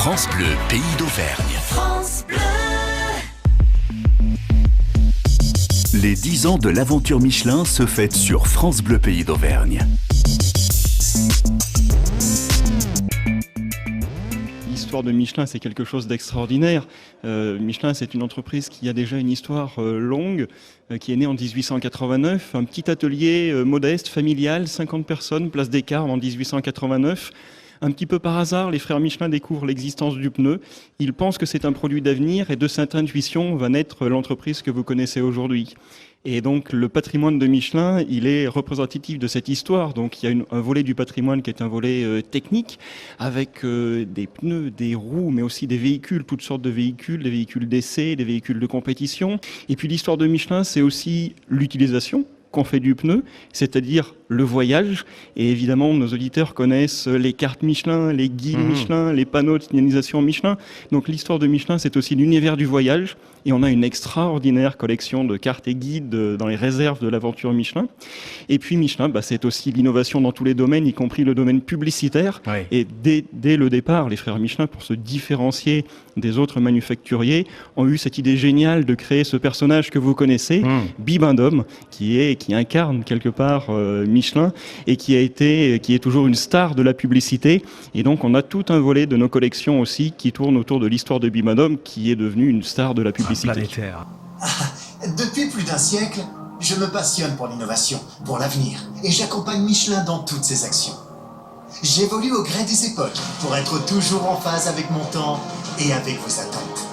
France Bleu, pays d'Auvergne. France Bleu. Les 10 ans de l'aventure Michelin se fêtent sur France Bleu, pays d'Auvergne. L'histoire de Michelin, c'est quelque chose d'extraordinaire. Michelin, c'est une entreprise qui a déjà une histoire longue, qui est née en 1889. Un petit atelier modeste, familial, 50 personnes, place des Carmes en 1889. Un petit peu par hasard, les frères Michelin découvrent l'existence du pneu. Ils pensent que c'est un produit d'avenir et de cette intuition va naître l'entreprise que vous connaissez aujourd'hui. Et donc le patrimoine de Michelin, il est représentatif de cette histoire. Donc il y a un volet du patrimoine qui est un volet technique, avec des pneus, des roues, mais aussi des véhicules, toutes sortes de véhicules, des véhicules d'essai, des véhicules de compétition. Et puis l'histoire de Michelin, c'est aussi l'utilisation qu'on fait du pneu, c'est-à-dire le voyage. Et évidemment, nos auditeurs connaissent les cartes Michelin, les guides Michelin, les panneaux de signalisation Michelin. Donc l'histoire de Michelin, c'est aussi l'univers du voyage. Et on a une extraordinaire collection de cartes et guides dans les réserves de l'aventure Michelin. Et puis Michelin, c'est aussi l'innovation dans tous les domaines, y compris le domaine publicitaire. Oui. Et dès le départ, les frères Michelin, pour se différencier des autres manufacturiers, ont eu cette idée géniale de créer ce personnage que vous connaissez, Bibendum, qui incarne quelque part Michelin et qui est toujours une star de la publicité. Et donc on a tout un volet de nos collections aussi qui tourne autour de l'histoire de Bibendum, qui est devenu une star de la publicité. Planétaire. Depuis plus d'un siècle, je me passionne pour l'innovation, pour l'avenir, et j'accompagne Michelin dans toutes ses actions. J'évolue au gré des époques pour être toujours en phase avec mon temps et avec vos attentes.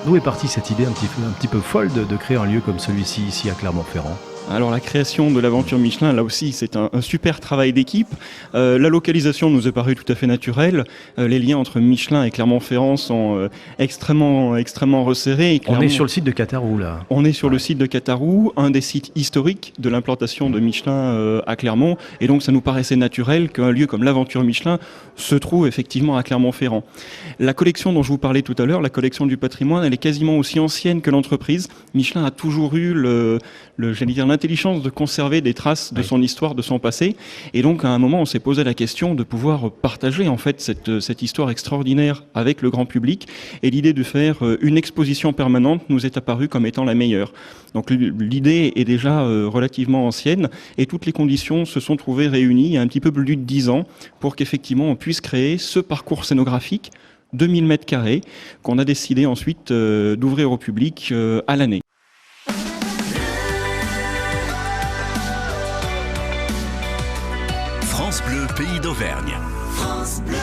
D'où est partie cette idée un petit peu folle de créer un lieu comme celui-ci ici à Clermont-Ferrand ? Alors la création de l'aventure Michelin, là aussi, c'est un super travail d'équipe. La localisation nous est parue tout à fait naturelle. Les liens entre Michelin et Clermont-Ferrand sont extrêmement resserrés. Et on est sur le site de Catarou, là. On est sur le site de Catarou, un des sites historiques de l'implantation de Michelin à Clermont. Et donc ça nous paraissait naturel qu'un lieu comme l'aventure Michelin se trouve effectivement à Clermont-Ferrand. La collection dont je vous parlais tout à l'heure, la collection du patrimoine, elle est quasiment aussi ancienne que l'entreprise. Michelin a toujours eu l'intelligence de conserver des traces de son histoire, de son passé. Et donc, à un moment, on s'est posé la question de pouvoir partager, en fait, cette histoire extraordinaire avec le grand public. Et l'idée de faire une exposition permanente nous est apparue comme étant la meilleure. Donc, l'idée est déjà relativement ancienne et toutes les conditions se sont trouvées réunies il y a un petit peu plus de 10 ans pour qu'effectivement, on puisse créer ce parcours scénographique 2000 mètres carrés qu'on a décidé ensuite d'ouvrir au public à l'année. France Bleu, pays d'Auvergne. France Bleu.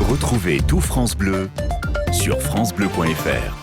Retrouvez tout France Bleu sur francebleu.fr.